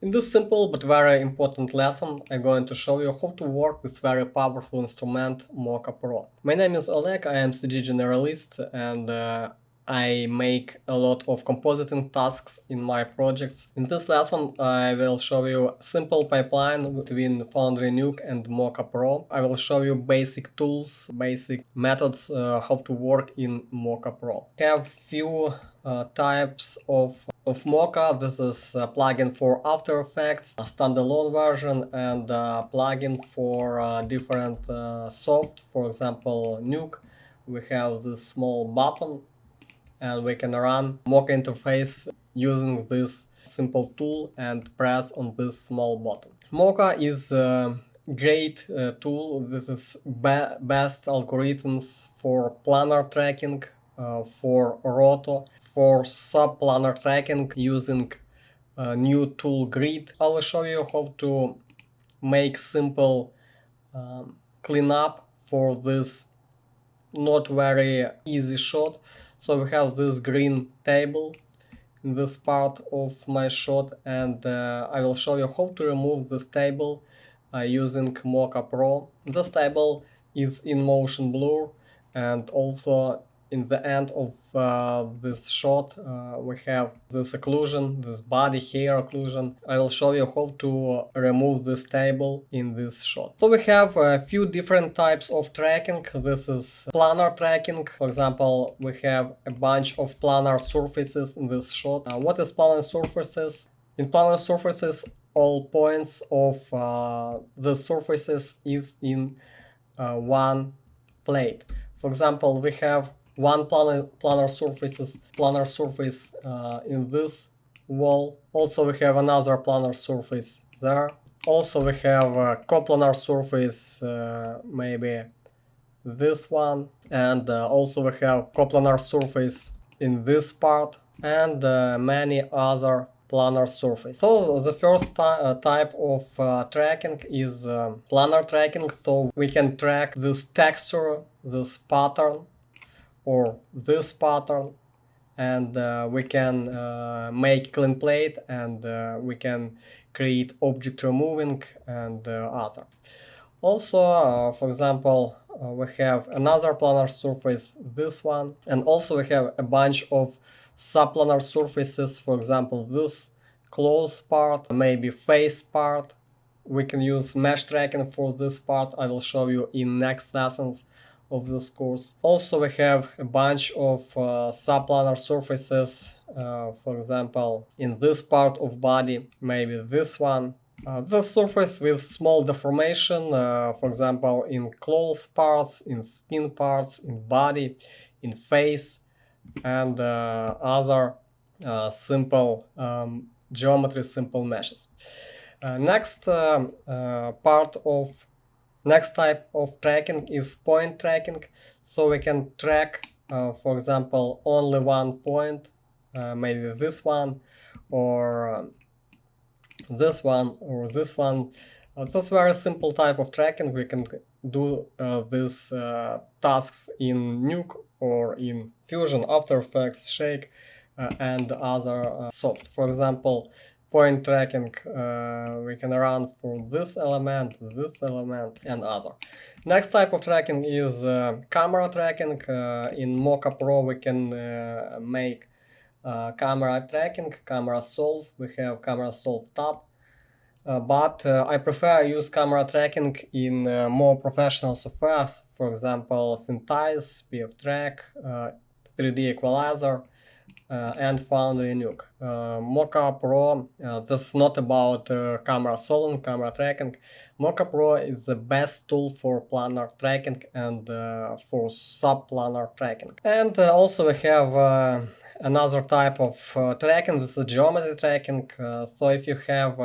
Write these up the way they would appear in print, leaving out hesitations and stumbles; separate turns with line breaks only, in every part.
In this simple but very important lesson, I'm going to show you how to work with very powerful instrument Mocha Pro. My name is Oleg, I am CG generalist and I make a lot of compositing tasks in my projects. In this lesson I will show you a simple pipeline between Foundry Nuke and Mocha Pro. I will show you basic tools, basic methods how to work in Mocha Pro. I have few types of Mocha. This is a plugin for After Effects, a standalone version, and a plugin for different soft. For example, Nuke. We have this small button and we can run Mocha interface using this simple tool and press on this small button. Mocha is a great tool. This is best algorithms for planar tracking, for roto, for sub-planar tracking using a new tool grid. I will show you how to make simple cleanup for this not very easy shot. So we have this green table in this part of my shot, and I will show you how to remove this table using Mocha Pro. This table is in motion blur, and also in the end of this shot we have this occlusion, this body hair occlusion. I will show you how to remove this table in this shot. So we have a few different types of tracking. This is planar tracking. For example, we have a bunch of planar surfaces in this shot. What is planar surfaces? In planar surfaces, all points of the surfaces is in one plate. For example, we have one planar surface in this wall. Also we have another planar surface there. Also we have a coplanar surface, maybe this one, and also we have coplanar surface in this part, and many other planar surface. So the first type of tracking is planar tracking. So we can track this texture, this pattern, or this pattern, and we can make clean plate, and we can create object removing and other. Also, for example, we have another planar surface, this one, and also we have a bunch of subplanar surfaces. For example, this close part, maybe face part. We can use mesh tracking for this part. I will show you in next lessons of this course. Also we have a bunch of subplanar surfaces, for example in this part of body, maybe this one. This surface with small deformation, for example in close parts, in skin parts, in body, in face, and other simple geometry, simple meshes. Next type of tracking is point tracking. So we can track, for example, only one point, maybe this one, or this one, or this one. That's very simple type of tracking. We can do these tasks in Nuke or in Fusion, After Effects, Shake, and other soft. For example, point tracking we can run for this element, and other. Next type of tracking is camera tracking. In Mocha Pro we can make camera tracking, camera solve. We have camera solve tab, but I prefer use camera tracking in more professional softwares. For example, Synthesize, PF Track, 3D Equalizer, and Foundry Nuke. Mocha Pro, this is not about camera solving, camera tracking. Mocha Pro is the best tool for planar tracking and for sub-planar tracking. And also we have another type of tracking. This is geometry tracking. So if you have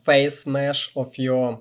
face mesh of your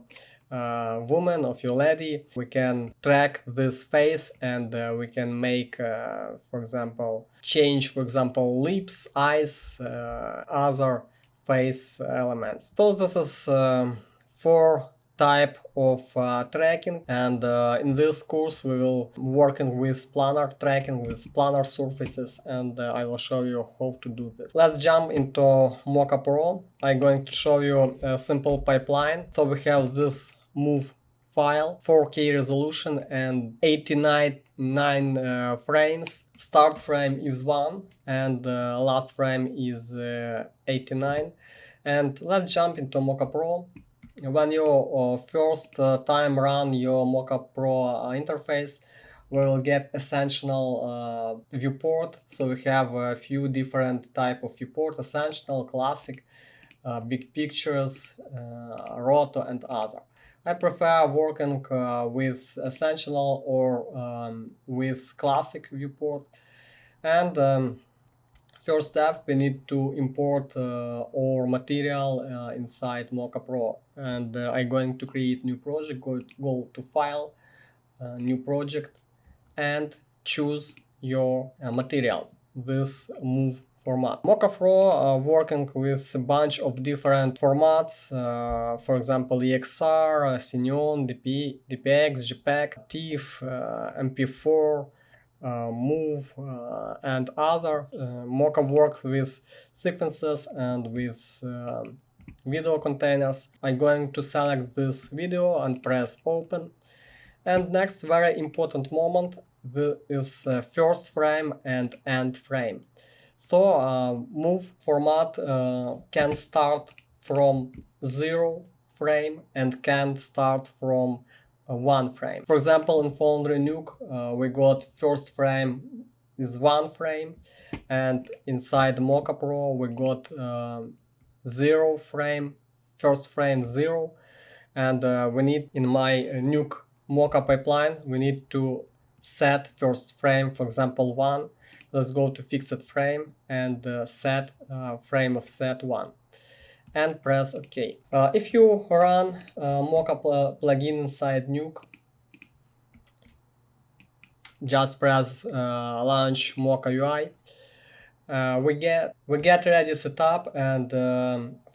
woman, of your lady, we can track this face, and we can make, for example, change, for example, lips, eyes, other face elements. So this is 4 type of tracking, and in this course we will working with planar tracking, with planar surfaces, and I will show you how to do this. Let's jump into Mocha Pro. I'm going to show you a simple pipeline. So we have this move file, 4K resolution and 89 frames. Start frame is 1 and last frame is 89. And let's jump into Mocha Pro. When you first time run your Mocha Pro interface, we will get essential viewport. So we have a few different type of viewport: essential, classic, big pictures, roto, and other. I prefer working with essential or with classic viewport. And first step, we need to import our material inside Mocha Pro. And I'm going to create new project, go to File, New Project, and choose your material, this move format. Mocha Pro working with a bunch of different formats, for example, EXR, Cineon, DPX, JPEG, TIFF, MP4, Move, and other. Mocha works with sequences and with video containers. I'm going to select this video and press open. And next very important moment is first frame and end frame. So move format can start from 0 frame and can start from 1 frame. For example, in Foundry Nuke we got first frame is 1 frame, and inside Mocha Pro we got 0 frame, first frame 0, and we need, in my Nuke Mocha pipeline, we need to set first frame, for example 1. Let's go to fixed frame and set frame of set 1 and press OK. If you run Mocha plugin inside Nuke, just press launch Mocha UI. We get ready setup, and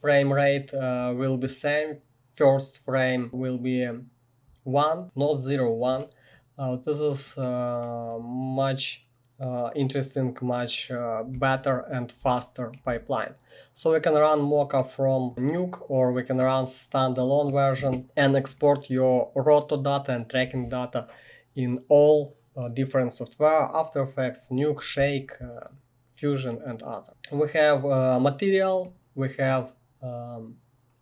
frame rate will be same. First frame will be 1, not 0, 1. This is much interesting, much better and faster pipeline. So we can run Mocha from Nuke, or we can run standalone version and export your roto data and tracking data in all different software: After Effects, Nuke, Shake, Fusion, and other. We have material, we have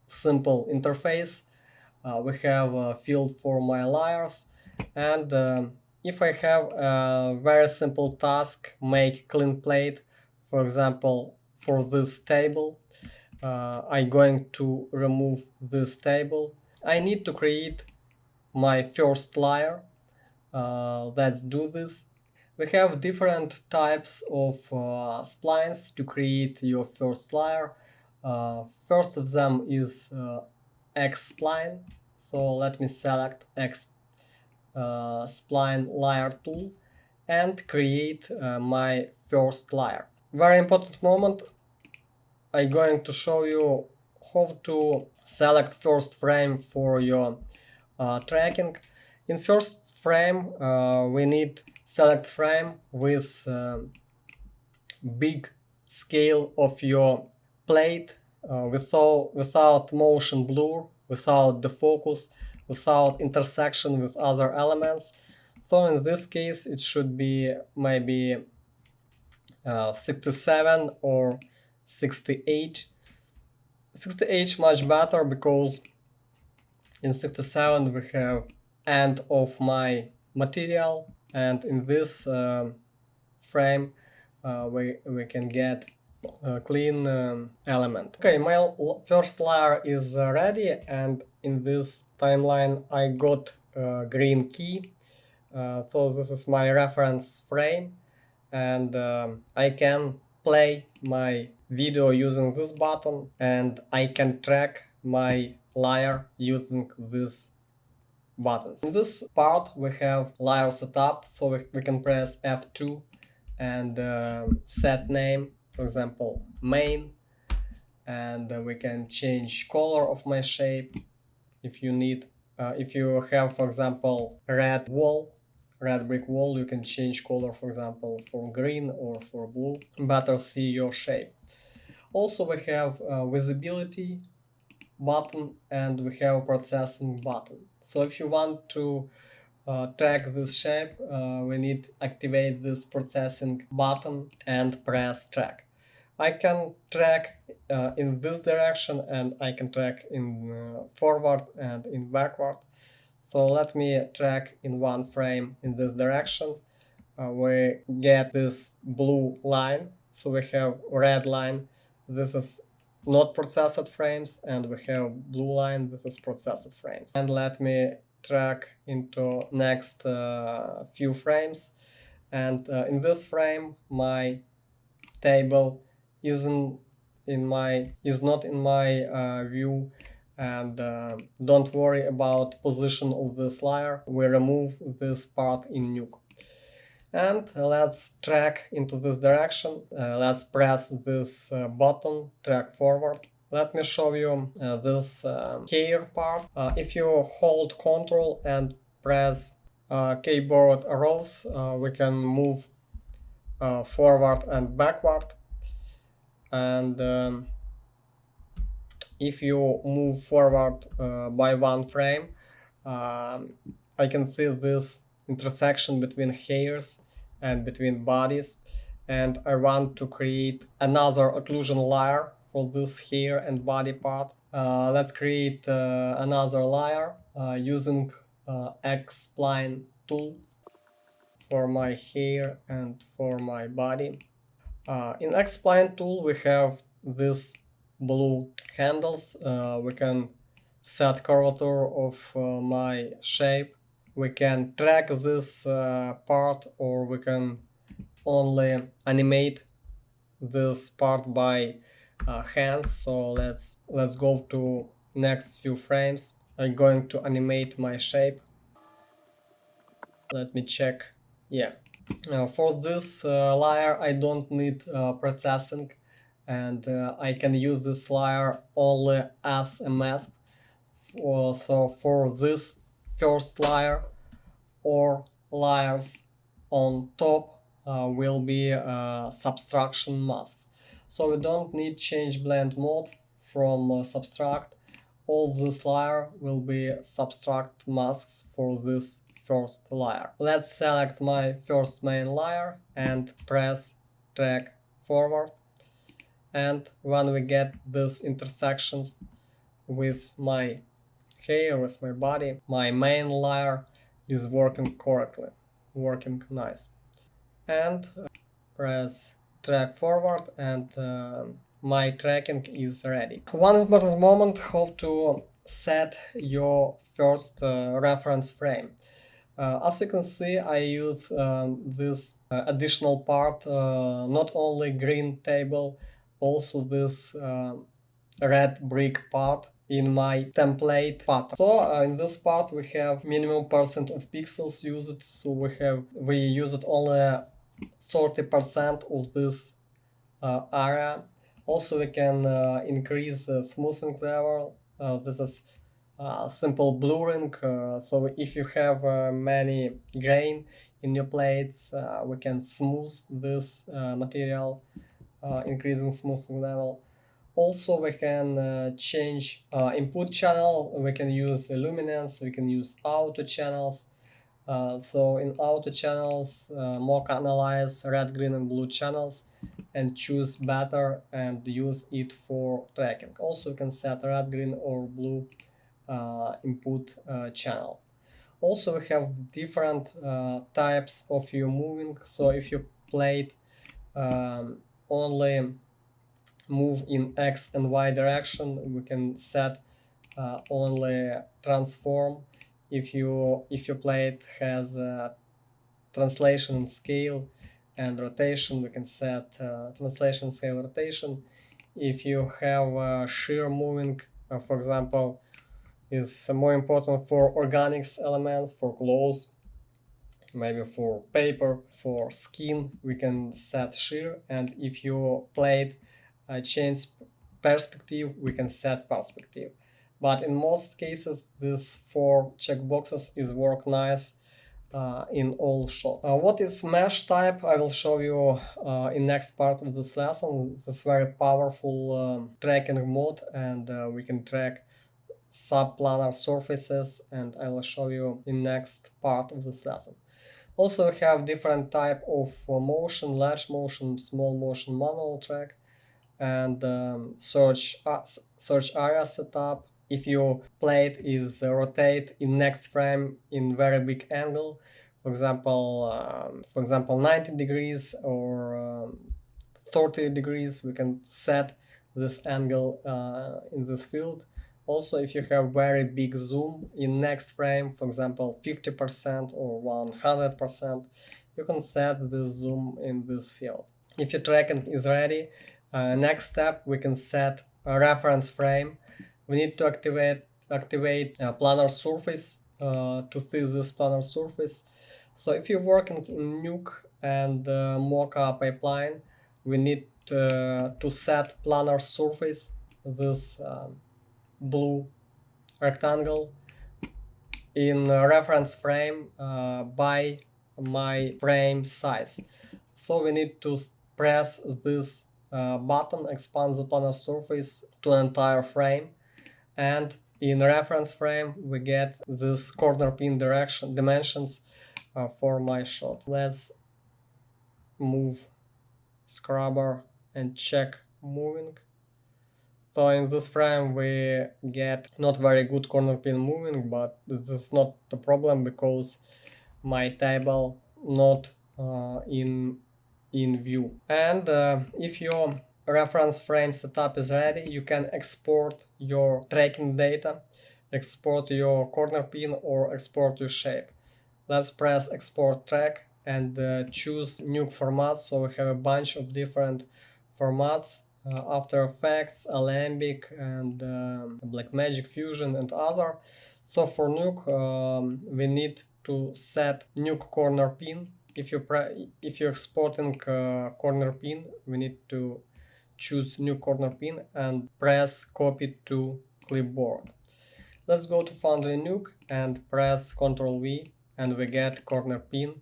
simple interface, we have a field for my layers, and if I have a very simple task, make clean plate, for example, for this table, I'm going to remove this table. I need to create my first layer. Let's do this. We have different types of splines to create your first layer. First of them is X-spline. So let me select X-spline layer tool and create my first layer. Very important moment. I'm going to show you how to select first frame for your tracking. In first frame, we need select frame with big scale of your plate, without motion blur, without defocus, without intersection with other elements. So in this case it should be maybe 67 or 68. 68 much better, because in 67 we have end of my material, and in this frame we can get a clean element. Okay, my first layer is ready, and in this timeline I got a green key. So this is my reference frame, and I can play my video using this button, and I can track my layer using this buttons. In this part we have layer setup, so we can press F2 and set name, for example main, and we can change color of my shape. if you need, if you have, for example, red brick wall, you can change color, for example, for green or for blue, better see your shape. Also, we have visibility button and we have processing button. So if you want to track this shape, we need to activate this processing button and press track. I can track in this direction and I can track in forward and in backward. So let me track in one frame in this direction. We get this blue line, so we have red line. This is not processed frames, and we have blue line. This is processed frames. And let me track into next few frames. And in this frame, my table is not in my view. And don't worry about position of this layer. We remove this part in Nuke. And let's track into this direction. Let's press this button, track forward. Let me show you this hair part. If you hold Ctrl and press keyboard arrows, we can move forward and backward. And if you move forward by one frame, I can see this intersection between hairs and between bodies, and I want to create another occlusion layer for this hair and body part. Let's create another layer using X-spline tool for my hair and for my body. In X-spline tool we have this blue handles. We can set curvature of my shape. We can track this part, or we can only animate this part by hands. So let's go to next few frames. I'm going to animate my shape. Let me check. Yeah. For this layer I don't need processing, and I can use this layer only as a mask. So for this first layer or layers on top will be subtraction masks. So we don't need change blend mode from subtract. All this layer will be subtract masks for this first layer. Let's select my first main layer and press drag forward. And when we get these intersections with my hair, with my body, my main layer is working correctly, working nice. And press drag forward, and my tracking is ready. One important moment: how to set your first reference frame. As you can see, I use this additional part, not only green table, also this red brick part in my template pattern. So in this part we have minimum percent of pixels used, so we used only 30% of this area. Also we can increase the smoothing level. This is simple blurring. So if you have many grain in your plates, we can smooth this material, increasing smoothing level. Also we can change input channel. We can use luminance, we can use auto channels. So in auto channels, Mocha analyze red, green and blue channels and choose better and use it for tracking. Also you can set red, green or blue input channel. Also we have different types of your moving. So if your plate only move in X and Y direction, we can set only transform. If your plate has translation scale and rotation, we can set translation scale rotation. If you have shear moving, for example, is more important for organics elements, for clothes, maybe for paper, for skin, we can set shear. And if your plate change perspective, we can set perspective. but in most cases these 4 checkboxes is work nice in all shots. What is mesh type? I will show you in next part of this lesson. This very powerful tracking mode, and we can track subplanar surfaces, and I will show you in next part of this lesson. Also, we have different type of motion: large motion, small motion, manual track, and search area setup. If your plate is rotate in next frame in very big angle, for example 90 degrees or 30 degrees, we can set this angle in this field. Also, if you have very big zoom in next frame, for example 50% or 100%, you can set this zoom in this field. If your tracking is ready, next step, we can set a reference frame. We need to activate a planar surface to see this planar surface. So if you're working in Nuke and Mocha pipeline, we need to set planar surface, this blue rectangle, in reference frame by my frame size. So we need to press this button, expand the planar surface to an entire frame, and in reference frame we get this corner pin dimensions for my shot. Let's move scrubber and check moving. So in this frame we get not very good corner pin moving, but this is not the problem because my table not in view. And if your reference frame setup is ready, you can export your tracking data, export your corner pin, or export your shape. Let's press export track and choose Nuke format. So we have a bunch of different formats: After Effects, Alembic, and Blackmagic Fusion, and other. So for Nuke we need to set Nuke corner pin. If you're exporting corner pin, we need to choose Nuke corner pin and press copy to clipboard. Let's go to Foundry Nuke and press Ctrl V, and we get corner pin.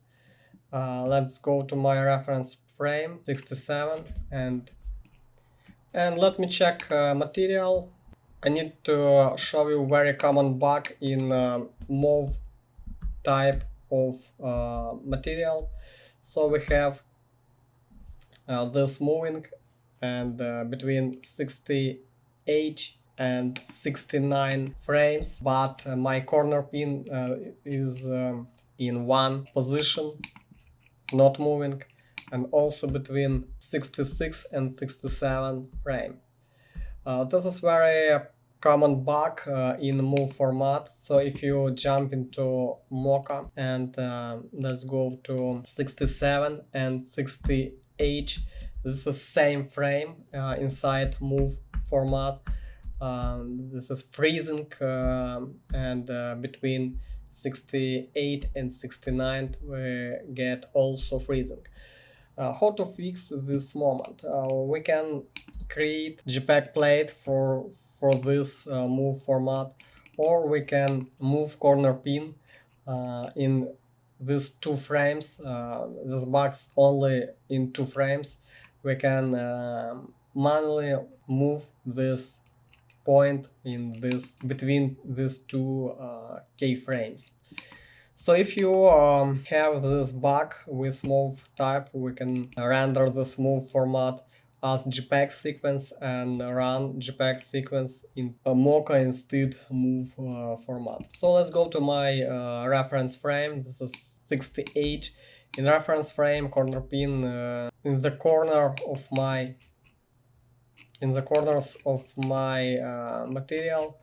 Let's go to my reference frame 67 and let me check material. I need to show you very common bug in mauve type of material. So we have this moving, and between 68 and 69 frames, but my corner pin is in one position, not moving, and also between 66 and 67 frame. This is very common bug in move format. So if you jump into Mocha and let's go to 67 and 68, this is the same frame inside move format. This is freezing, and between 68 and 69 we get also freezing. How to fix this moment? We can create JPEG plate for this move format, or we can move corner pin in these 2 frames. This box only in 2 frames. We can manually move this point in this between these 2 keyframes. So if you have this bug with move type, we can render this move format as JPEG sequence and run JPEG sequence in a Mocha instead move format. So let's go to my reference frame. This is 68. In reference frame, corner pin in the corner of my corners of my material,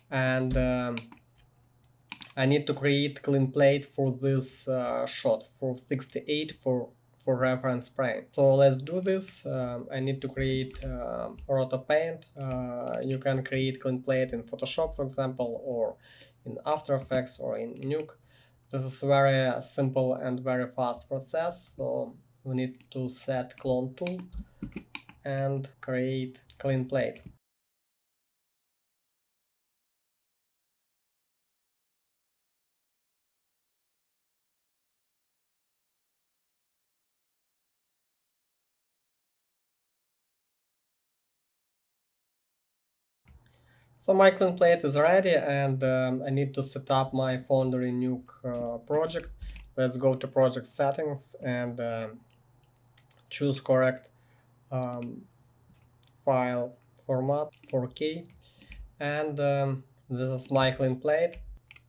and I need to create clean plate for this shot for 68 for reference frame. So let's do this. I need to create roto paint. You can create clean plate in Photoshop, for example, or in After Effects or in Nuke. This is very simple and very fast process. So we need to set clone tool and create clean plate. So my clean plate is ready, and I need to set up my Foundry Nuke project. Let's go to project settings and choose correct file format 4K, and this is my clean plate.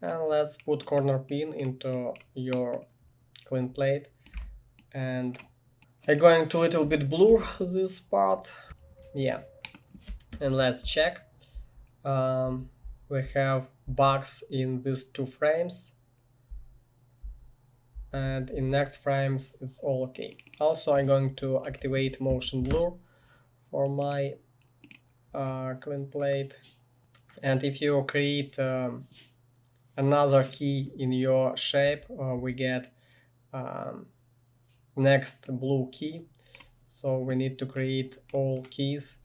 And let's put corner pin into your clean plate, and I'm going to little bit blur this part. Yeah, and let's check. We have bugs in these two frames, and in next frames it's all okay. Also, I'm going to activate motion blur for my clean plate. And if you create another key in your shape, we get next blue key. So we need to create all keys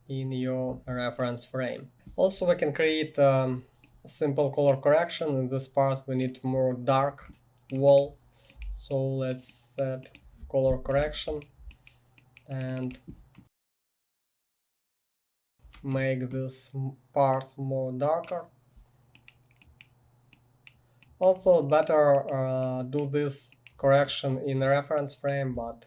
in your reference frame. Also, we can create simple color correction. In this part we need more dark wall, so let's set color correction and make this part more darker. Also, better do this correction in a reference frame, but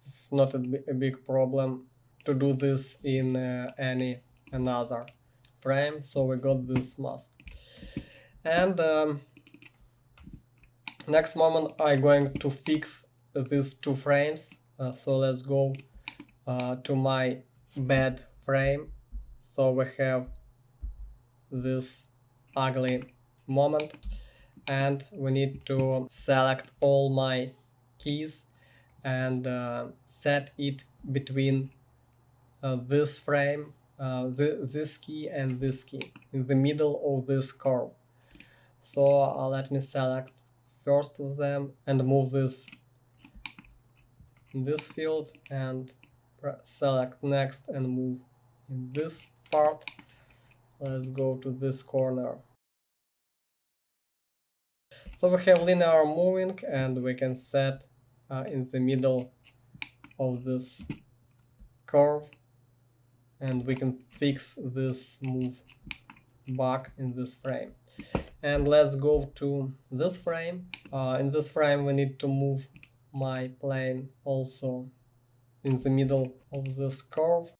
it's not a big problem to do this in any another frame. So we got this mask, and next moment I'm going to fix these two frames. So let's go to my bed frame. So we have this ugly moment, and we need to select all my keys and set it between this frame, this key and this key, in the middle of this curve. So let me select first of them and move this in this field, and select next and move in this part. Let's go to this corner. So we have linear moving, and we can set in the middle of this curve, and we can fix this move back in this frame. And let's go to this frame. In this frame we need to move my plane also in the middle of this curve.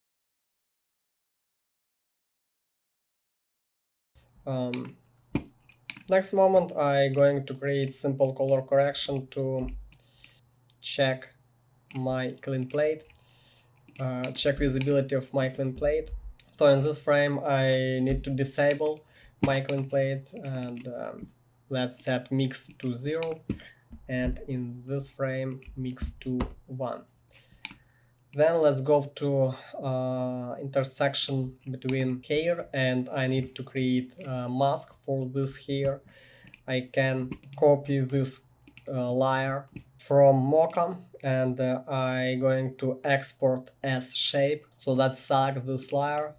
Next moment I'm going to create simple color correction to check my clean plate, check visibility of my clean plate. So in this frame I need to disable my clean plate, and let's set mix to 0, and in this frame mix to 1. Then let's go to intersection between hair, and I need to create a mask for this hair. I can copy this layer from Mocha, and I'm going to export as shape. So let's select this layer,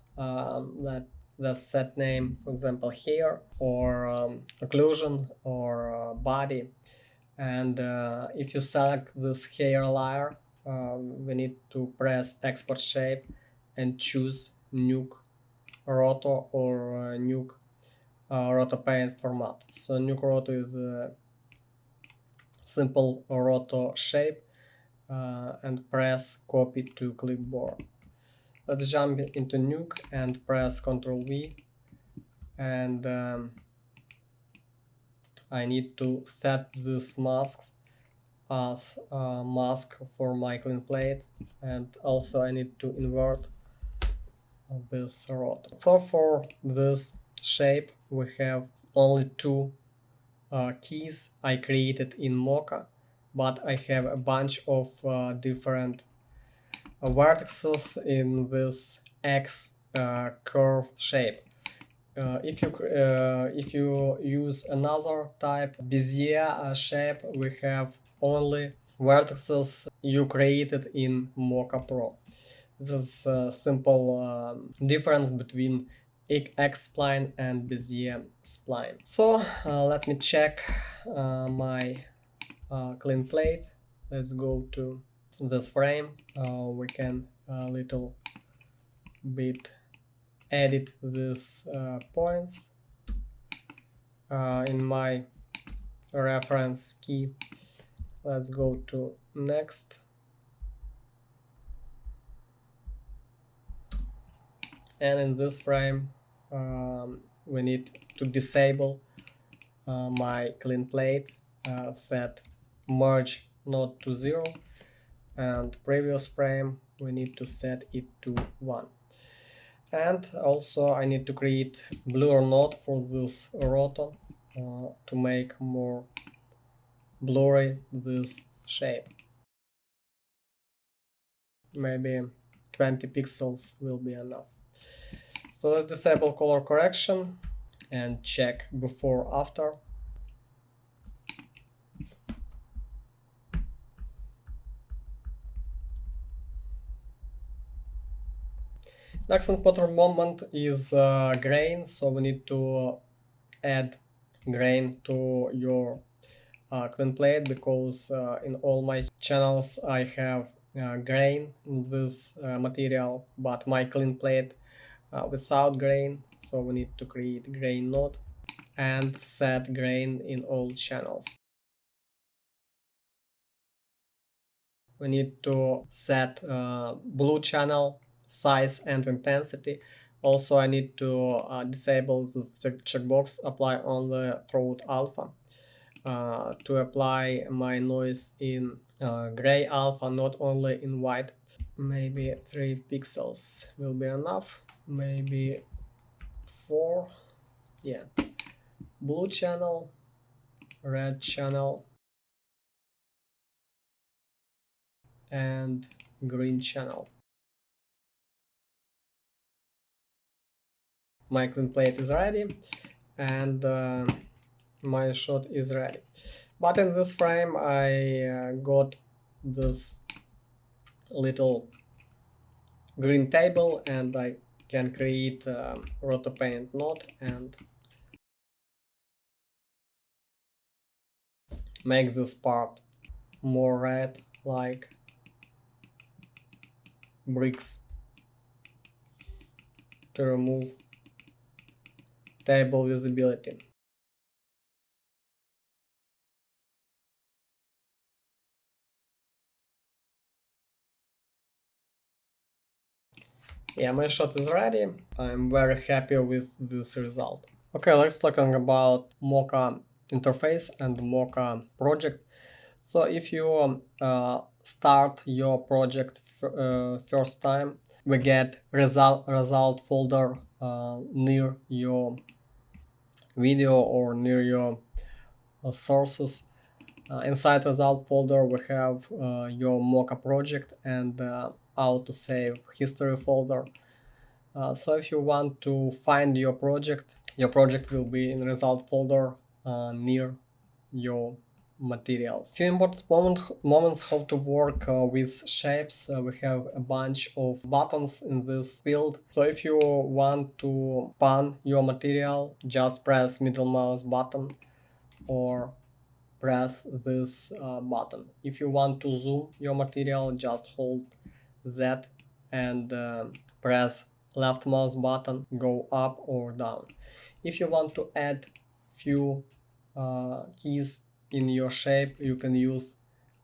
let's set name, for example, hair, or occlusion, or body. And if you select this hair layer, we need to press export shape and choose Nuke Roto or Nuke Roto Paint format. So Nuke Roto is a simple roto shape, and press copy to clipboard. Let's jump into Nuke and press Ctrl V, and I need to set this mask as a mask for my clean plate, and also I need to invert this rod. So for this shape we have only two keys I created in Mocha, but I have a bunch of different vertices in this X curve shape. If you use another type Bezier shape, we have only vertices you created in Mocha Pro. This is a simple difference between X-spline and Bezier spline. So let me check my clean plate. Let's go to this frame. We can a little bit edit these points in my reference key. Let's go to next. And in this frame, we need to disable my clean plate, set merge node to 0, and previous frame we need to set it to 1. And also I need to create blur node for this rotor to make more blurry this shape. Maybe 20 pixels will be enough. So let's disable color correction and check before after. Next important moment is grain, so we need to add grain to your clean plate, because in all my channels I have grain in this material, but my clean plate without grain, so we need to create grain node and set grain in all channels. We need to set blue channel size and intensity. Also I need to disable the checkbox apply only throughout alpha to apply my noise in gray alpha, not only in white. Maybe 3 pixels will be enough, maybe 4. Yeah, blue channel, red channel, and green channel. My clean plate is ready, and my shot is ready. But in this frame I got this little green table, and I can create a rotopaint node and make this part more red, like bricks, to remove table visibility. Yeah, my shot is ready. I'm very happy with this result. Okay, let's talking about Mocha interface and Mocha project. So if you start your project first time, we get result folder near your video or near your sources. Inside result folder we have your Mocha project and autosave history folder. So if you want to find your project will be in result folder near your materials. Few important moments how to work with shapes. We have a bunch of buttons in this field. So if you want to pan your material, just press middle mouse button or press this button. If you want to zoom your material, just hold Z and press left mouse button, go up or down. If you want to add few keys in your shape, you can use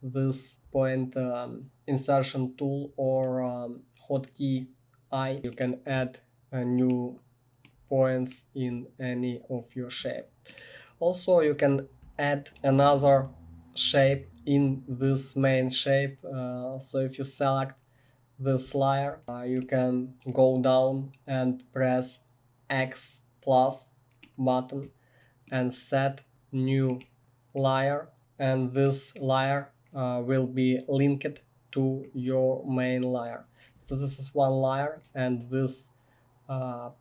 this point insertion tool or hotkey I. You can add new points in any of your shape. Also you can add another shape in this main shape. So if you select this layer, you can go down and press X plus button and set new layer, and this layer will be linked to your main layer. So this is one layer, and this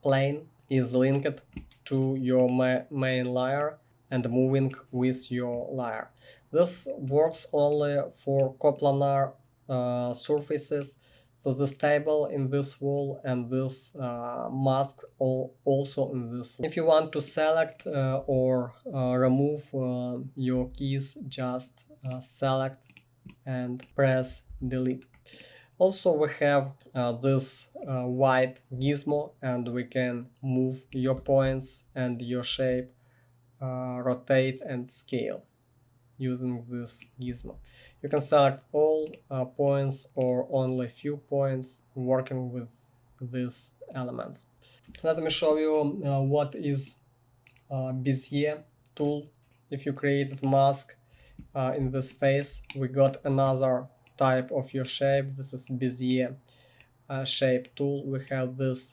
plane is linked to your main layer and moving with your layer. This works only for coplanar surfaces. So this table in this wall and this mask also in this. If you want to select or remove your keys, just select and press delete. Also we have this white gizmo, and we can move your points and your shape, rotate and scale using this gizmo. You can select all points or only few points working with these elements. Let me show you what is Bezier tool. If you created mask in this phase, we got another type of your shape. This is Bezier shape tool. We have this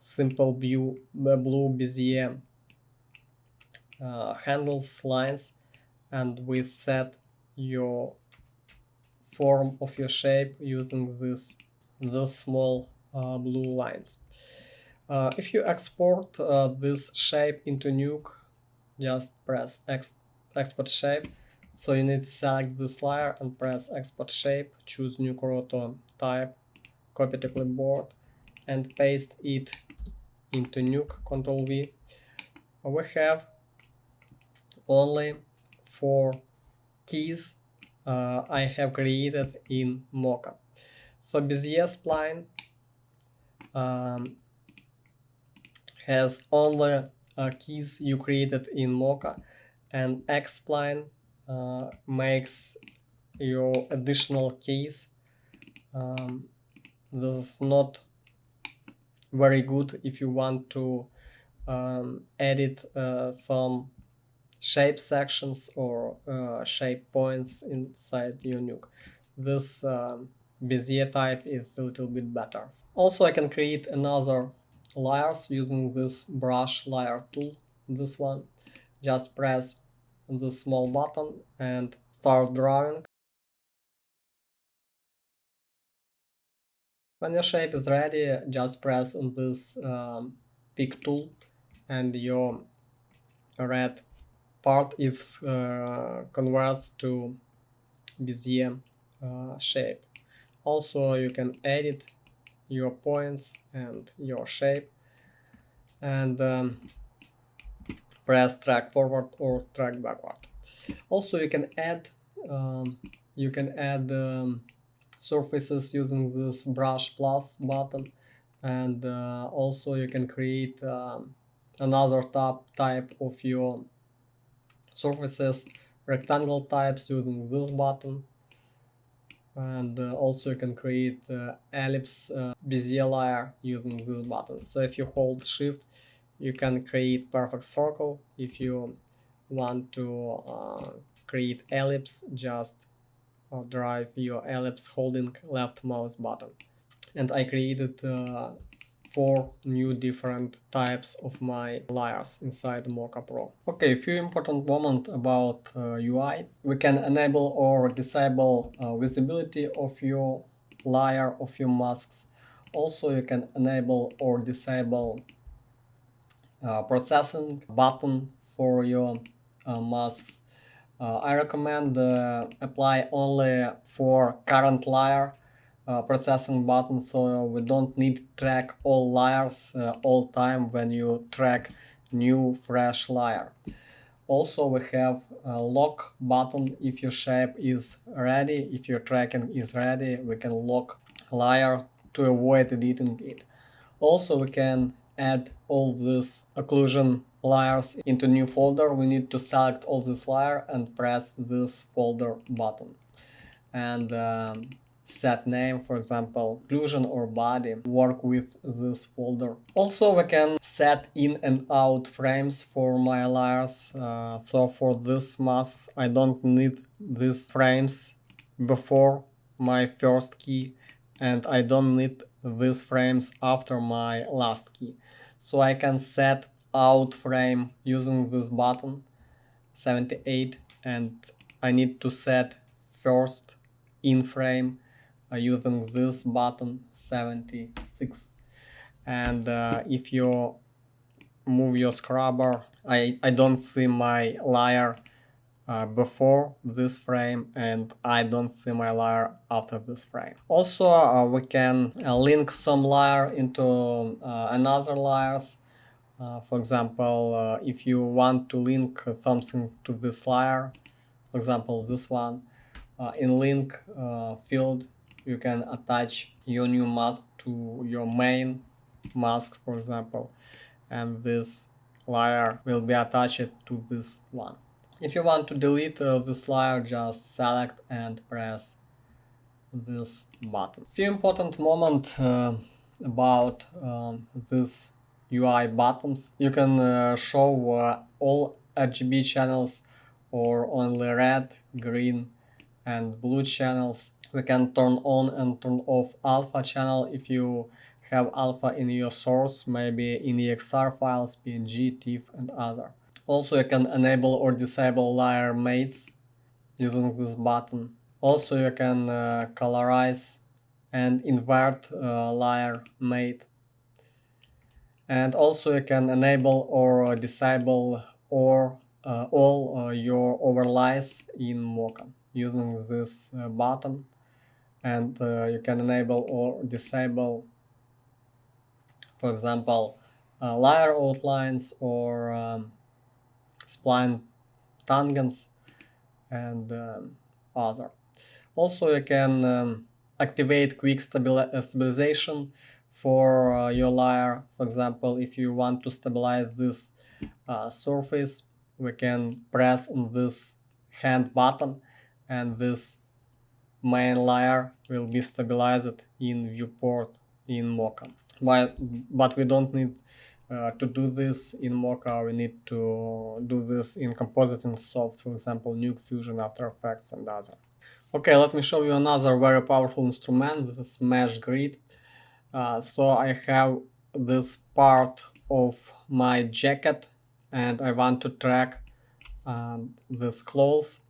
simple blue Bezier handles, lines, and we set your form of your shape using this small blue lines. If you export this shape into Nuke, just press export shape. So you need to select this layer and press export shape, choose Nuke Roto type, copy to clipboard, and paste it into Nuke, Ctrl V. We have only 4 keys I have created in Mocha. So Bezier spline has only keys you created in Mocha, and X-spline makes your additional keys. This is not very good if you want to edit some shape sections or shape points inside your Nuke. This Bezier type is a little bit better. Also, I can create another layers using this brush layer tool. This one, just press the small button and start drawing. When your shape is ready, just press on this pick tool, and your red part is converts to Bezier shape. Also, you can edit your points and your shape, and press track forward or track backward. Also, you can add surfaces using this brush plus button, and also you can create another type of your surfaces, rectangle types, using this button. And also you can create ellipse Bezier layer using this button. So if you hold shift, you can create perfect circle. If you want to create ellipse, just drive your ellipse holding left mouse button. And I created 4 new different types of my layers inside Mocha Pro. Okay, a few important moments about UI. We can enable or disable visibility of your layer, of your masks. Also, you can enable or disable processing button for your masks. I recommend apply only for current layer processing button, so we don't need to track all layers all time when you track new fresh layer. Also, we have a lock button. If your shape is ready, if your tracking is ready, we can lock layer to avoid editing it. Also, we can add all these occlusion layers into new folder. We need to select all this layer and press this folder button, and set name, for example, occlusion or body, work with this folder. Also, we can set in and out frames for my layers. So for this mask, I don't need these frames before my first key, and I don't need these frames after my last key. So I can set out frame using this button 78, and I need to set first in frame using this button 76. And if you move your scrubber, I don't see my layer before this frame, and I don't see my layer after this frame. Also, we can link some layer into another layers. For example, if you want to link something to this layer, for example this one, in link field you can attach your new mask to your main mask, for example, and this layer will be attached to this one. If you want to delete this layer, just select and press this button. Few important moments about this UI buttons. You can show all RGB channels or only red, green and blue channels. We can turn on and turn off alpha channel if you have alpha in your source, maybe in EXR files, PNG, TIFF and other. Also you can enable or disable layer mates using this button. Also you can colorize and invert layer mate. And also you can enable or disable or all your overlays in Mocha using this button. And you can enable or disable, for example, layer outlines or spline tangents and other. Also you can activate quick stabilization for your layer. For example, if you want to stabilize this surface, we can press on this hand button and this main layer will be stabilized in viewport in Mocha. But we don't need to do this in Mocha, we need to do this in compositing soft, for example, Nuke, Fusion, After Effects and other. Okay, let me show you another very powerful instrument. This is Mesh Grid. So I have this part of my jacket and I want to track this clothes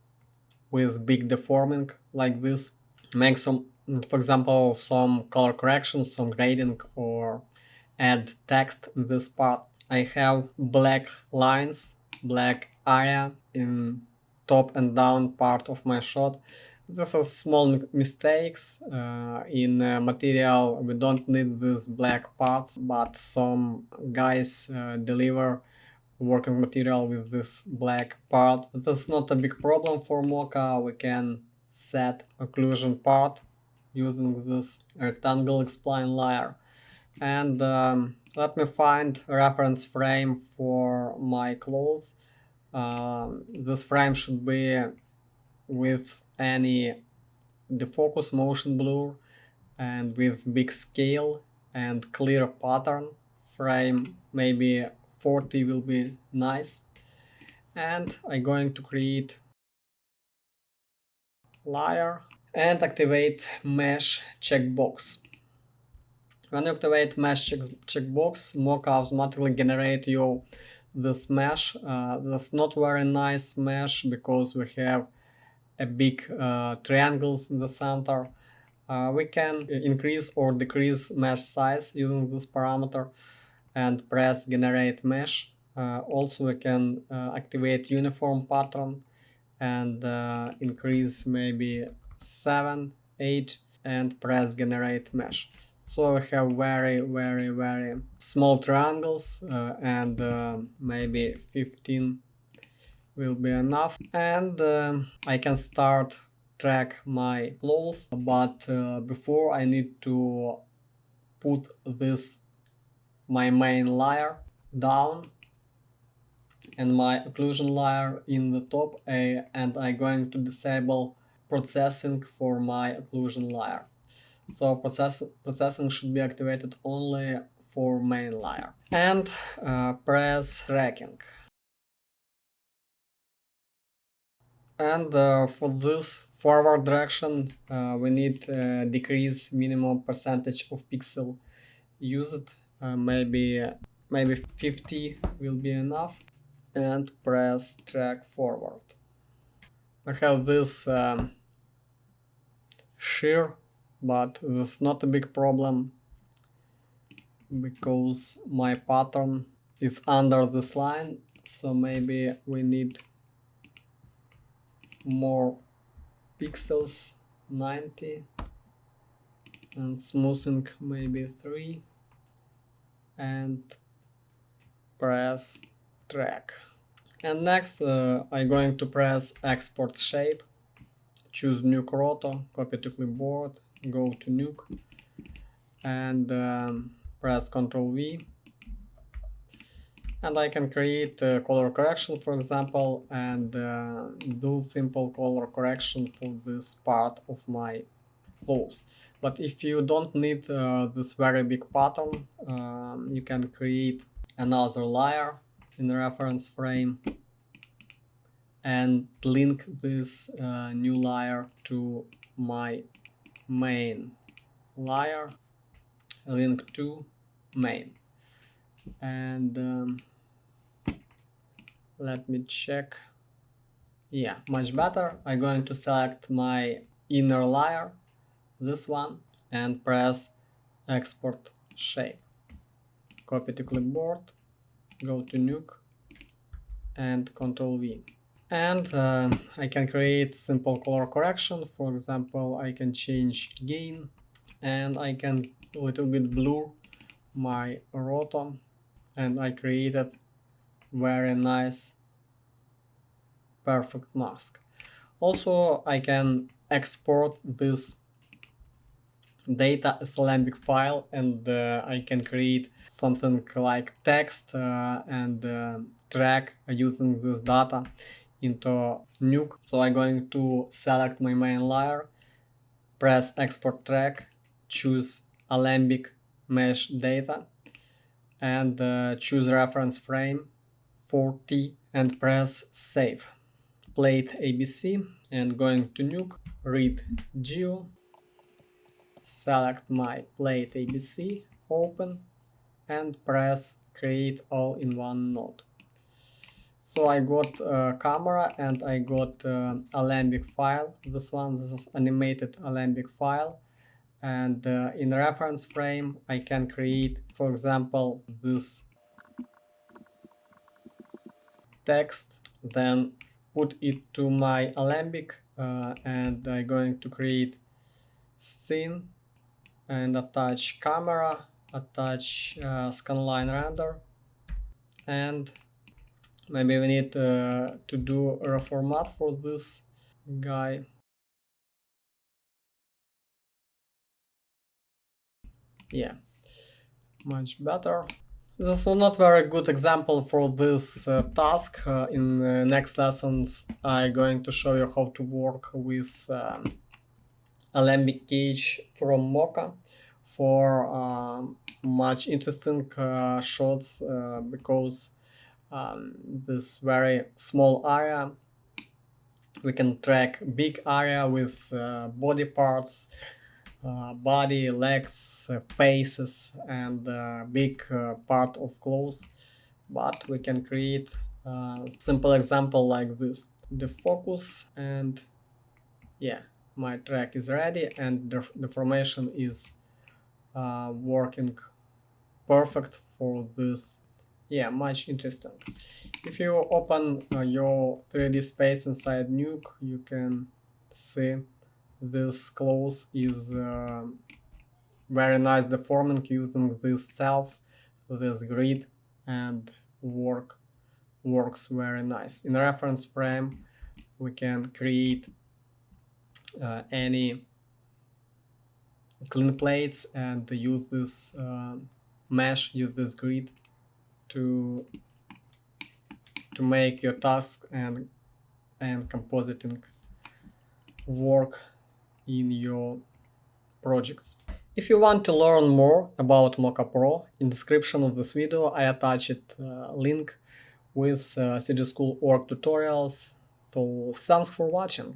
with big deforming like this. Make some, for example, some color corrections, some grading, or add text in this part. I have black lines, black area in top and down part of my shot. This is small mistakes. In material we don't need these black parts, but some guys deliver working material with this black part. That's not a big problem for Mocha. We can set occlusion part using this rectangle X-spline layer. And let me find a reference frame for my clothes. This frame should be with any defocus, motion blur, and with big scale and clear pattern. Frame maybe 40 will be nice. And I'm going to create layer and activate mesh checkbox. When you activate mesh checkbox, Mocha automatically generate you this mesh. That's not very nice mesh because we have a big triangles in the center. We can increase or decrease mesh size using this parameter and press generate mesh. Also we can activate uniform pattern and increase maybe 7, 8 and press generate mesh. So we have very small triangles and maybe 15 will be enough. And I can start track my clothes, but before I need to put this my main layer down and my occlusion layer in the top, and I'm going to disable processing for my occlusion layer. So processing should be activated only for main layer. And press tracking. And for this forward direction we need decrease minimum percentage of pixel used. Maybe 50 will be enough. And press track forward. I have this shear, but that's not a big problem because my pattern is under this line, so maybe we need more pixels, 90, and smoothing maybe 3, and press track. And next I'm going to press export shape, choose Nuke roto, copy to clipboard, go to Nuke, and press Ctrl V, and I can create a color correction, for example, and do simple color correction for this part of my clothes. But if you don't need this very big pattern, you can create another layer in the reference frame and link this new layer to my main layer, link to main. And let me check. Yeah, much better. I'm going to select my inner layer, this one, and press export shape. Copy to clipboard, go to Nuke, and Ctrl V. And I can create simple color correction. For example, I can change gain, and I can a little bit blur my rotom, and I created very nice perfect mask. Also, I can export this data as Alembic file, and I can create something like text and track using this data into Nuke. So I'm going to select my main layer, press export track, choose Alembic mesh data, and choose reference frame 40 and press save. Plate ABC, and going to Nuke, read geo, select my plate ABC, open, and press create all in one node. So I got a camera and I got Alembic file. This is animated Alembic file. And in the reference frame, I can create, for example, this text, then put it to my Alembic, and I'm going to create scene and attach camera, attach scanline render, and maybe we need to do a reformat for this guy. Yeah, much better. This is not very good example for this task. In the next lessons, I'm going to show you how to work with Alembic cage from Mocha for much interesting shots, because this very small area, we can track big area with body parts, body, legs, faces, and big part of clothes. But we can create simple example like this. The focus, and yeah, my track is ready, and the formation is working perfect for this. Yeah, much interesting. If you open your 3D space inside Nuke, you can see this clothes is very nice deforming using this cells, this grid, and works very nice. In reference frame, we can create any clean plates and use this mesh, use this grid to make your task and compositing work in your projects. If you want to learn more about Mocha Pro, in description of this video I attached a link with CG School org tutorials. So thanks for watching.